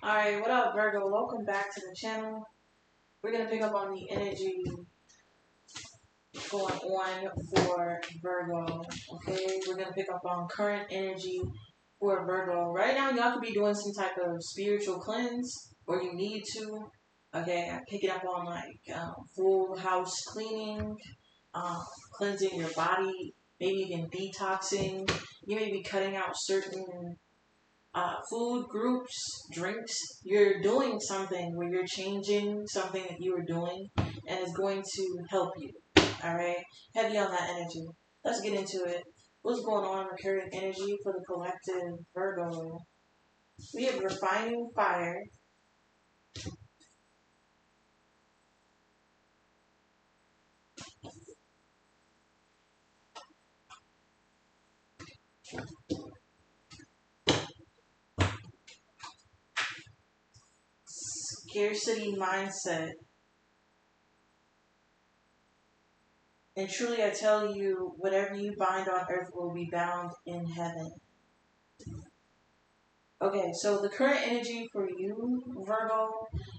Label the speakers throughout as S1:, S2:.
S1: Alright, what up, Virgo? Welcome back to the channel. We're going to pick up on the energy going on for Virgo. Okay, we're going to pick up on current energy for Virgo. Right now, y'all could be doing some type of spiritual cleanse, or you need to. Okay, I'm picking up on like full house cleaning, cleansing your body, maybe even detoxing. You may be cutting out certain food groups, drinks. You're doing something where you're changing something that you were doing, and it's going to help you. Alright? Heavy on that energy. Let's get into it. What's going on in the current energy for the collective Virgo? We have refining fire. Scarcity mindset. And truly I tell you, whatever you bind on earth will be bound in heaven. Okay, so the current energy for you, Virgo,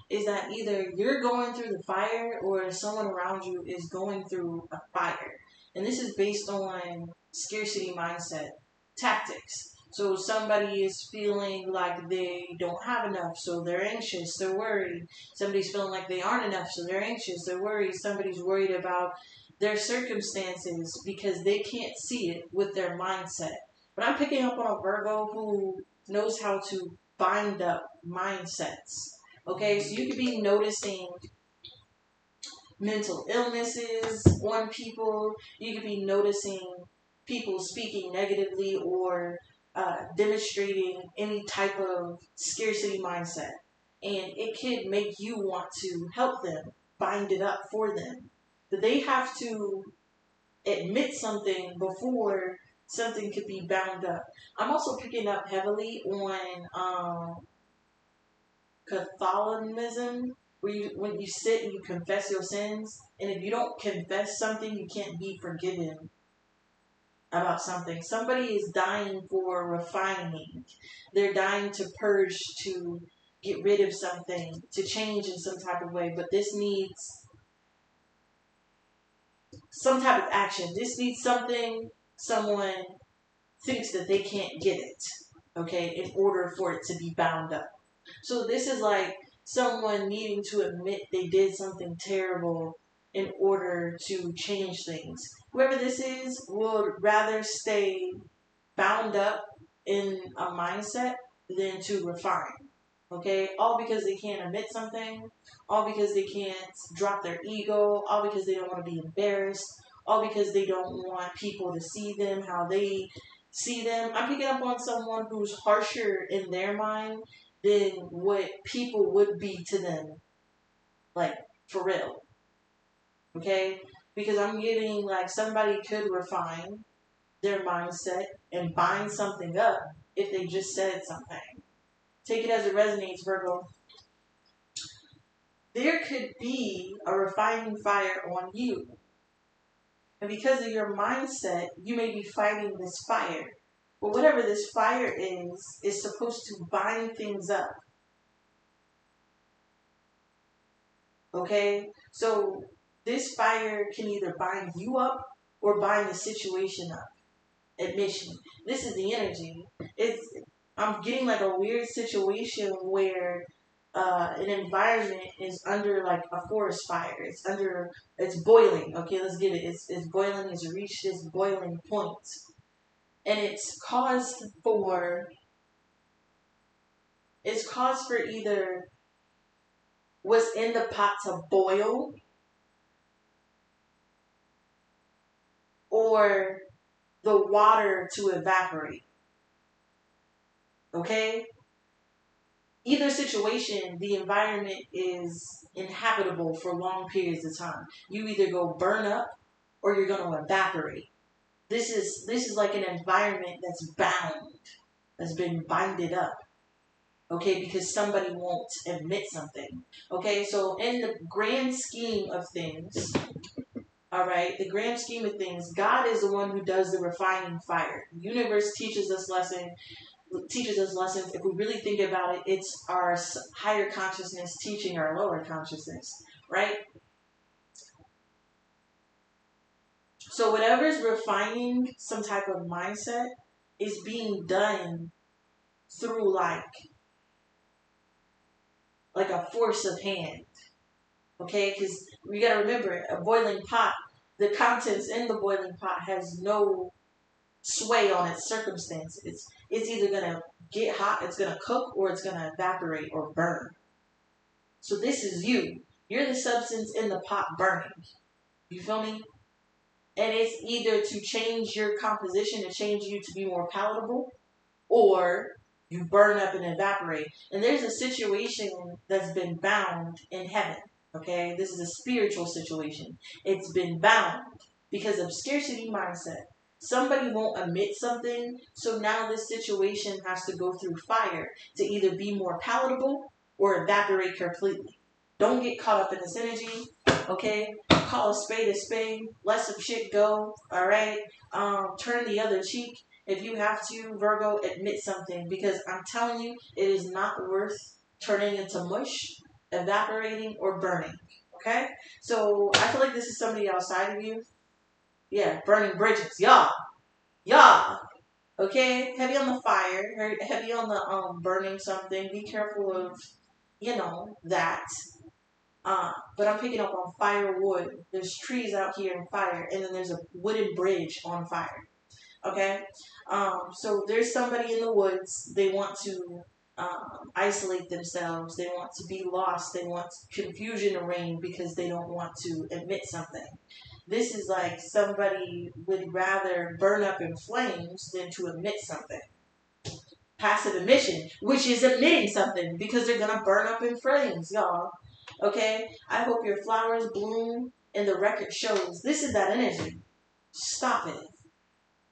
S1: is that either you're going through the fire or someone around you is going through a fire. And this is based on scarcity mindset tactics. So somebody is feeling like they don't have enough, so they're anxious, they're worried. Somebody's feeling like they aren't enough, so they're anxious, they're worried. Somebody's worried about their circumstances because they can't see it with their mindset. But I'm picking up on a Virgo who knows how to bind up mindsets. Okay, so you could be noticing mental illnesses on people. You could be noticing people speaking negatively or demonstrating any type of scarcity mindset. And it could make you want to help them, bind it up for them. But they have to admit something before something could be bound up. I'm also picking up heavily on Catholicism, where when you sit and you confess your sins, and if you don't confess something, you can't be forgiven about something. Somebody is dying for refining. They're dying to purge, to get rid of something, to change in some type of way. But this needs some type of action. This needs something someone thinks that they can't get it, okay, in order for it to be bound up. So this is like someone needing to admit they did something terrible in order to change things. Whoever this is would rather stay bound up in a mindset than to refine. Okay, all because they can't admit something, all because they can't drop their ego, all because they don't want to be embarrassed, all because they don't want people to see them how they see them. I'm picking up on someone who's harsher in their mind than what people would be to them. Like, for real. Okay? Because I'm getting like somebody could refine their mindset and bind something up if they just said something. Take it as it resonates, Virgo. There could be a refining fire on you. And because of your mindset, you may be fighting this fire. But whatever this fire is supposed to bind things up. Okay? So this fire can either bind you up or bind the situation up. Admission. This is the energy. I'm getting like a weird situation where an environment is under like a forest fire. It's boiling. Okay, let's get it. It's boiling. It's reached its boiling point. And it's caused for either what's in the pot to boil or the water to evaporate. Okay? Either situation, the environment is inhabitable for long periods of time. You either go burn up or you're going to evaporate. This is like an environment that's bound, that's been binded up. Okay, because somebody won't admit something. Okay, so in the grand scheme of things, all right, the grand scheme of things, God is the one who does the refining fire. The universe teaches us lesson. teaches us lessons. If we really think about it, it's our higher consciousness teaching our lower consciousness, right? So whatever's refining some type of mindset is being done through like a force of hand, okay? Because we got to remember, a boiling pot, the contents in the boiling pot has no sway on its circumstances. It's either going to get hot, it's going to cook, or it's going to evaporate or burn. So this is you. You're the substance in the pot burning. You feel me? And it's either to change your composition, to change you to be more palatable, or you burn up and evaporate. And there's a situation that's been bound in heaven. Okay? This is a spiritual situation. It's been bound because of scarcity mindset. Somebody won't admit something, so now this situation has to go through fire to either be more palatable or evaporate completely. Don't get caught up in this energy, okay? Call a spade, let some shit go, alright? Turn the other cheek. If you have to, Virgo, admit something, because I'm telling you, it is not worth turning into mush, evaporating, or burning, okay? So I feel like this is somebody outside of you. Yeah, burning bridges. Y'all. Okay? Heavy on the fire. Heavy on the burning something. Be careful of, that. But I'm picking up on firewood. There's trees out here in fire. And then there's a wooden bridge on fire. Okay? So there's somebody in the woods. They want to isolate themselves. They want to be lost. They want confusion to reign because they don't want to admit something. This is like somebody would rather burn up in flames than to admit something. Passive admission, which is admitting something because they're going to burn up in flames, y'all. Okay? I hope your flowers bloom and the record shows. This is that energy. Stop it.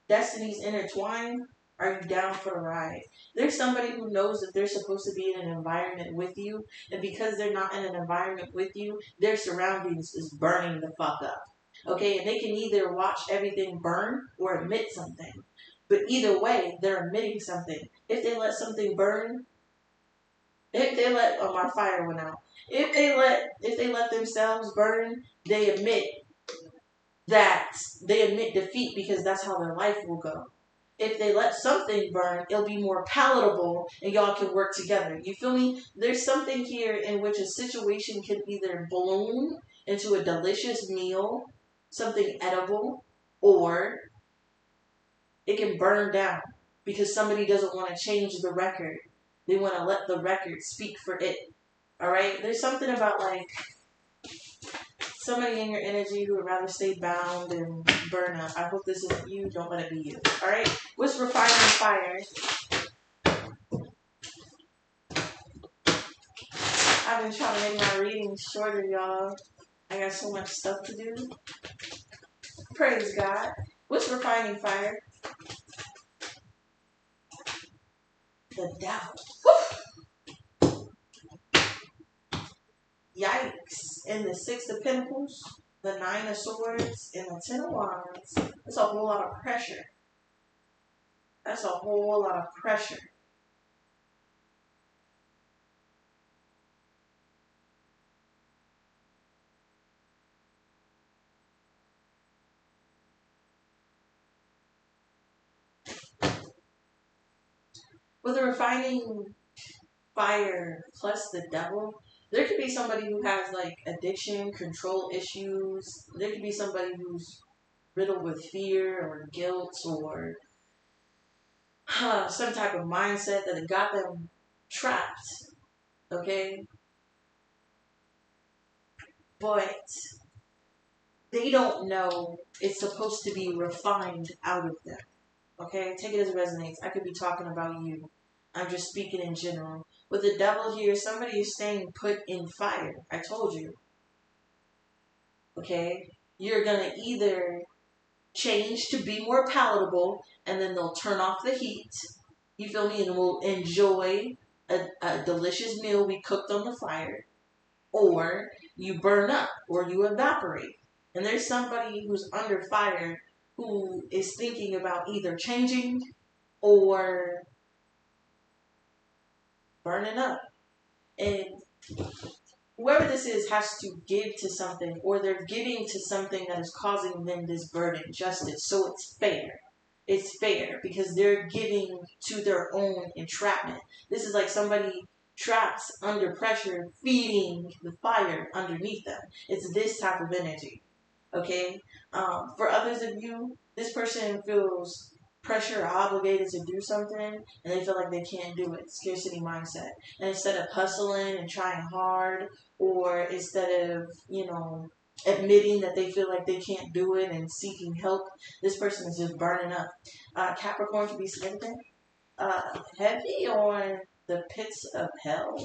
S1: Destinies intertwined. Are you down for the ride? There's somebody who knows that they're supposed to be in an environment with you, and because they're not in an environment with you, their surroundings is burning the fuck up. Okay, and they can either watch everything burn or admit something. But either way, they're admitting something. If they let something burn, my fire went out. If they let themselves burn, they admit defeat because that's how their life will go. If they let something burn, it'll be more palatable and y'all can work together. You feel me? There's something here in which a situation can either bloom into a delicious meal, something edible, or it can burn down because somebody doesn't want to change the record. They want to let the record speak for it. All right? There's something about like somebody in your energy who would rather stay bound and burn up. I hope this isn't you. Don't let it be you. All right? What's refining fire? I've been trying to make my readings shorter, y'all. I got so much stuff to do. Praise God. What's refining fire? The devil. Woo! Yikes. And the Six of Pentacles, the Nine of Swords, and the Ten of Wands. That's a whole lot of pressure. That's a whole lot of pressure. With the refining fire plus the devil, there could be somebody who has like addiction, control issues. There could be somebody who's riddled with fear or guilt or some type of mindset that got them trapped. Okay? But they don't know it's supposed to be refined out of them. Okay? Take it as it resonates. I could be talking about you. I'm just speaking in general. With the devil here, somebody is staying put in fire. I told you. Okay? You're going to either change to be more palatable, and then they'll turn off the heat. You feel me? And we'll enjoy a delicious meal we cooked on the fire. Or you burn up, or you evaporate. And there's somebody who's under fire who is thinking about either changing or burning up. And whoever this is has to give to something, or they're giving to something that is causing them this burden, justice. So it's fair. It's fair because they're giving to their own entrapment. This is like somebody traps under pressure, feeding the fire underneath them. It's this type of energy. Okay? For others of you, this person feels pressure or obligated to do something and they feel like they can't do it. Scarcity mindset. And instead of hustling and trying hard, or instead of, admitting that they feel like they can't do it and seeking help, this person is just burning up. Capricorn can be significant. Heavy on the pits of hell.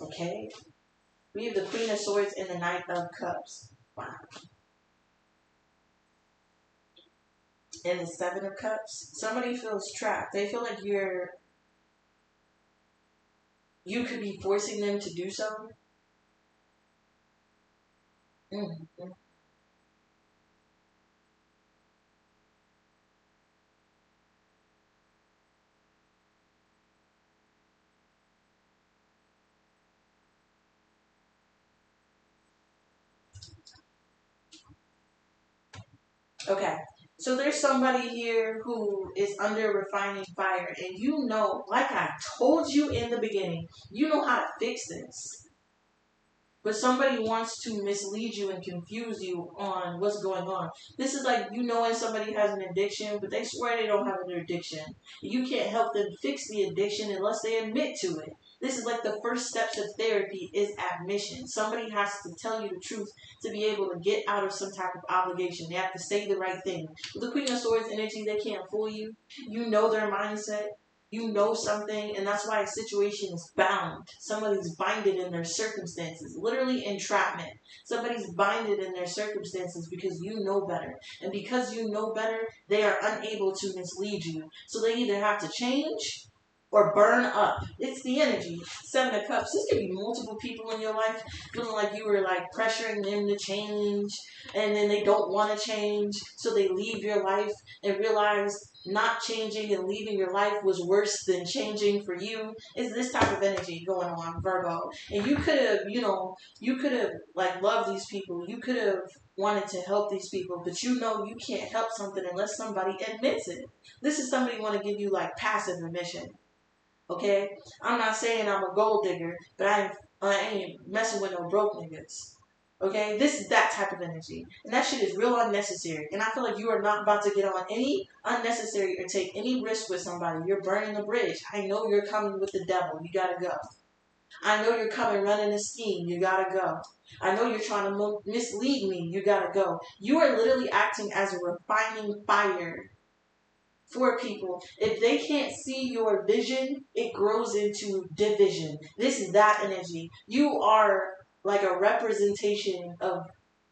S1: Okay. We have the Queen of Swords and the Knight of Cups. Wow. And the Seven of Cups. Somebody feels trapped. They feel like you could be forcing them to do so. Mm-hmm. Okay. So there's somebody here who is under refining fire, and like I told you in the beginning, you know how to fix this. But somebody wants to mislead you and confuse you on what's going on. This is like when somebody has an addiction, but they swear they don't have an addiction. You can't help them fix the addiction unless they admit to it. This is like the first steps of therapy is admission. Somebody has to tell you the truth to be able to get out of some type of obligation. They have to say the right thing. With the Queen of Swords energy, they can't fool you. You know their mindset. You know something, and that's why a situation is bound. Somebody's binded in their circumstances. Literally entrapment. Somebody's binded in their circumstances because you know better. And because you know better, they are unable to mislead you. So they either have to change or burn up. It's the energy. Seven of Cups. This could be multiple people in your life feeling like you were like pressuring them to change, and then they don't want to change, so they leave your life and realize not changing and leaving your life was worse than changing for you. It's this type of energy going on, Virgo. And you could have like loved these people. You could have wanted to help these people, but you can't help something unless somebody admits it. This is somebody want to give you like passive admission. Okay? I'm not saying I'm a gold digger, but I ain't messing with no broke niggas. Okay? This is that type of energy. And that shit is real unnecessary. And I feel like you are not about to get on any unnecessary or take any risk with somebody. You're burning the bridge. I know you're coming with the devil. You gotta go. I know you're coming running a scheme. You gotta go. I know you're trying to mislead me. You gotta go. You are literally acting as a refining fire for people. If they can't see your vision, it grows into division. This is that energy. You are like a representation of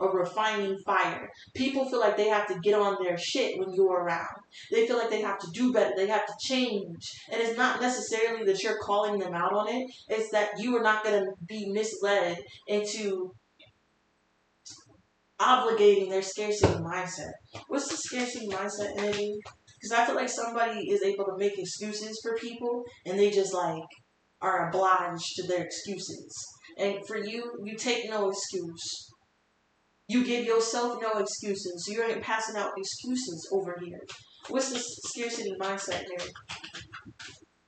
S1: a refining fire. People feel like they have to get on their shit when you're around. They feel like they have to do better. They have to change. And it's not necessarily that you're calling them out on it. It's that you are not going to be misled into obligating their scarcity mindset. What's the scarcity mindset energy? Because I feel like somebody is able to make excuses for people and they just like are obliged to their excuses. And for you, you take no excuse. You give yourself no excuses. So you ain't passing out excuses over here. What's the scarcity mindset here?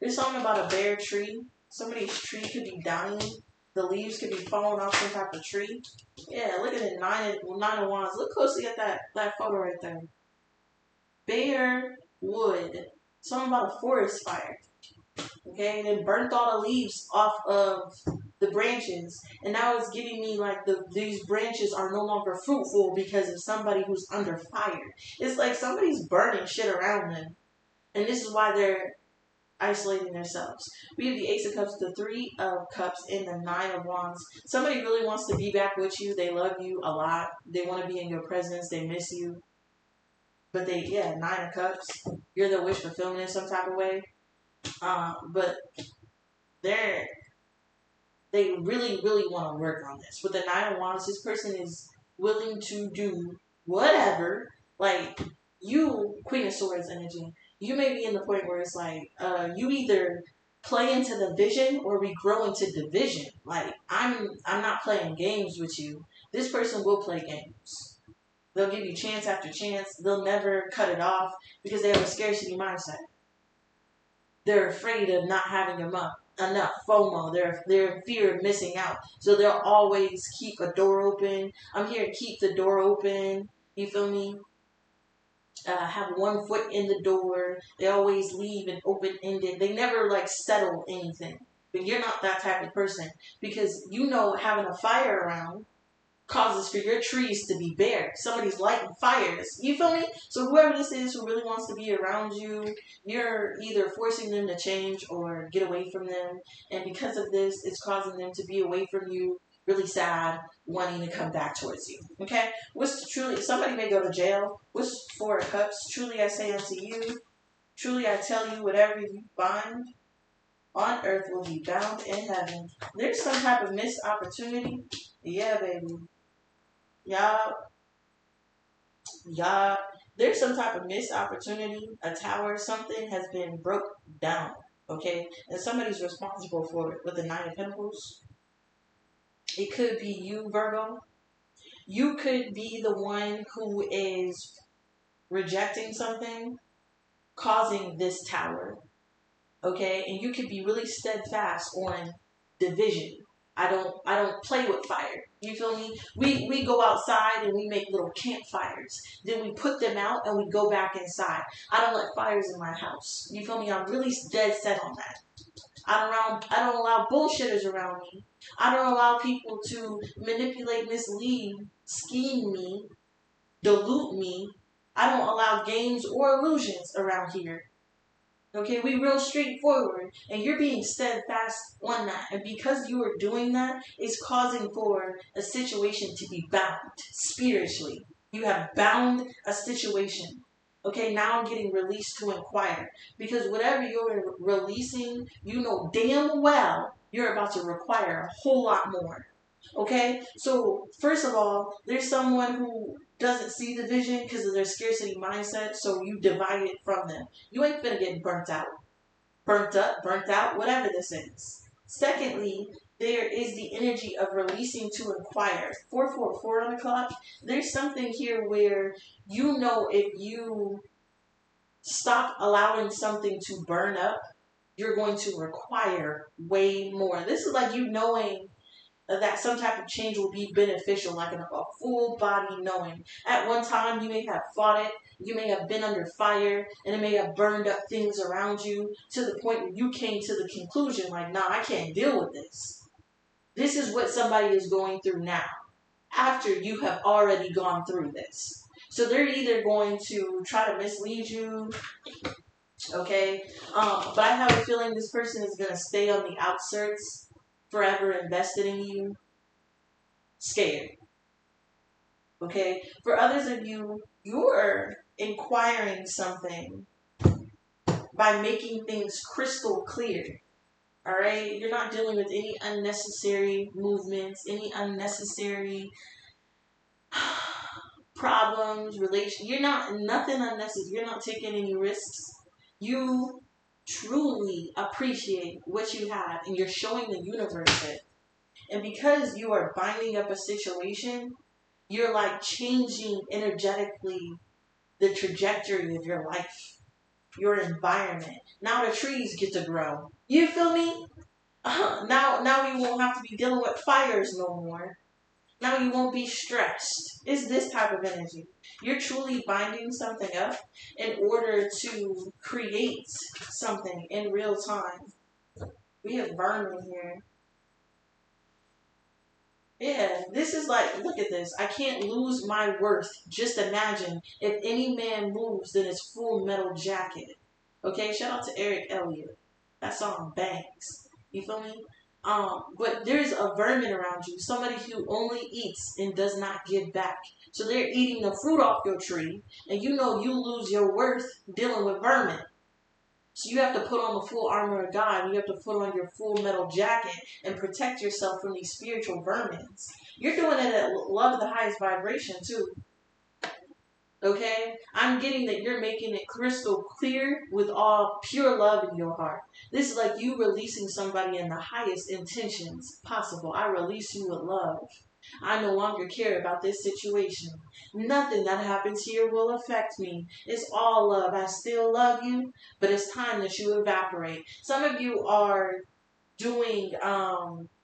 S1: There's something about a bare tree. Somebody's tree could be dying. The leaves could be falling off some type of tree. Yeah, look at it. Nine of Wands. Look closely at that photo right there. Bare wood. Something about a forest fire. Okay, and then burnt all the leaves off of the branches, and now it's giving me like these branches are no longer fruitful because of somebody who's under fire. It's like somebody's burning shit around them, and this is why they're isolating themselves. We have the Ace of Cups, the Three of Cups, and the Nine of Wands. Somebody really wants to be back with you. They love you a lot. They want to be in your presence. They miss you. But Nine of Cups. You're the wish fulfillment in some type of way. But they really, really want to work on this. With the Nine of Wands, this person is willing to do whatever. Like, you, Queen of Swords energy, You may be in the point where it's like, you either play into the vision or we grow into division. Like, I'm not playing games with you. This person will play games. They'll give you chance after chance. They'll never cut it off because they have a scarcity mindset. They're afraid of not having enough FOMO. They're in fear of missing out. So they'll always keep a door open. I'm here to keep the door open. You feel me? Have one foot in the door. They always leave it open-ended. They never like settle anything. But you're not that type of person because you know having a fire around causes for your trees to be bare. Somebody's lighting fires. You feel me? So whoever this is who really wants to be around you, you're either forcing them to change or get away from them. And because of this, it's causing them to be away from you, really sad, wanting to come back towards you. Okay? What's truly, somebody may go to jail. What's Four of Cups? Truly I say unto you, truly I tell you, whatever you bind on earth will be bound in heaven. There's some type of missed opportunity. Yeah, baby. Y'all, there's some type of missed opportunity. A tower, something has been broke down, okay? And somebody's responsible for it with the Nine of Pentacles. It could be you, Virgo. You could be the one who is rejecting something, causing this tower, okay? And you could be really steadfast on division. I don't play with fire. You feel me? We go outside and we make little campfires. Then we put them out and we go back inside. I don't let fires in my house. You feel me? I'm really dead set on that. I don't allow bullshitters around me. I don't allow people to manipulate, mislead, scheme me, dilute me. I don't allow games or illusions around here. Okay, we real straightforward, and you're being steadfast on that. And because you are doing that, it's causing for a situation to be bound spiritually. You have bound a situation. Okay, now I'm getting released to inquire. Because whatever you're releasing, you know damn well you're about to require a whole lot more. Okay, so first of all, there's someone who doesn't see the vision because of their scarcity mindset, so you divide it from them. You ain't gonna get burnt out, burnt up, burnt out, whatever this is. Secondly, there is the energy of releasing to inquire. 444 on the clock. There's something here where you know if you stop allowing something to burn up, you're going to require way more. This is like you knowing that some type of change will be beneficial, like a full body knowing. At one time, you may have fought it, you may have been under fire, and it may have burned up things around you to the point where you came to the conclusion, like, nah, I can't deal with this. This is what somebody is going through now, after you have already gone through this. So they're either going to try to mislead you, okay? But I have a feeling this person is going to stay on the outskirts, forever invested in you, scared. Okay? For others of you, you're inquiring something by making things crystal clear. Alright? You're not dealing with any unnecessary movements, any unnecessary problems, You're not, nothing unnecessary. You're not taking any risks. You truly appreciate what you have, and you're showing the universe it. And because you are binding up a situation, you're like changing energetically the trajectory of your life, your environment. Now the trees get to grow. You feel me? Now you won't have to be dealing with fires no more. Now you won't be stressed. It's this type of energy. You're truly binding something up in order to create something in real time. We have vermin here. Yeah, this is like, look at this. I can't lose my worth. Just imagine if any man moves, then it's Full Metal Jacket. Okay, shout out to Eric Elliott. That song bangs. You feel me? But there's a vermin around you. Somebody who only eats and does not give back. So they're eating the fruit off your tree, and you know you lose your worth dealing with vermin. So you have to put on the full armor of God. You have to put on your Full Metal Jacket and protect yourself from these spiritual vermins. You're doing it at love of the highest vibration too. Okay? I'm getting that you're making it crystal clear with all pure love in your heart. This is like you releasing somebody in the highest intentions possible. I release you with love. I no longer care about this situation. Nothing that happens here will affect me. It's all love. I still love you, but it's time that you evaporate. Some of you are doing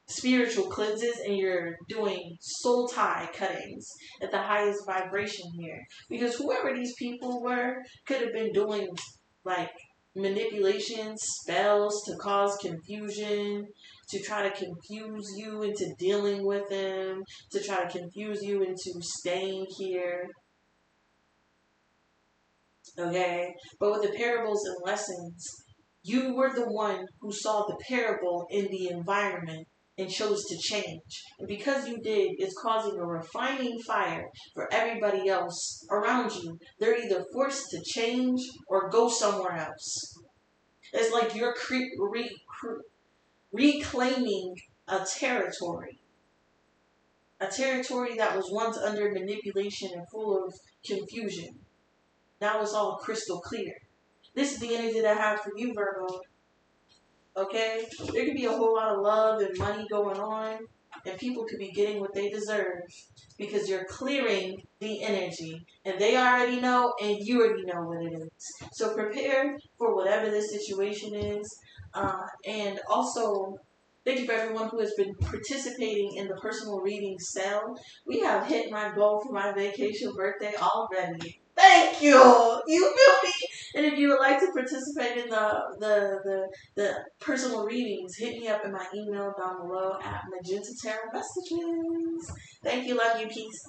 S1: spiritual cleanses and you're doing soul tie cuttings at the highest vibration here. Because whoever these people were could have been doing like manipulations, spells to cause confusion, to try to confuse you into dealing with them, to try to confuse you into staying here. Okay? But with the parables and lessons, you were the one who saw the parable in the environment and chose to change. And because you did, it's causing a refining fire for everybody else around you. They're either forced to change or go somewhere else. It's like you're reclaiming a territory that was once under manipulation and full of confusion. Now it's all crystal clear. This is the energy that I have for you, Virgo. Okay? There could be a whole lot of love and money going on, and people could be getting what they deserve because you're clearing the energy. And they already know, and you already know what it is. So prepare for whatever this situation is. And also, thank you for everyone who has been participating in the personal reading sale. We have hit my goal for my vacation birthday already. Thank you. You feel me? And if you would like to participate in the personal readings, hit me up in my email down below at MagentaTarotMessages. Thank you. Love you. Peace.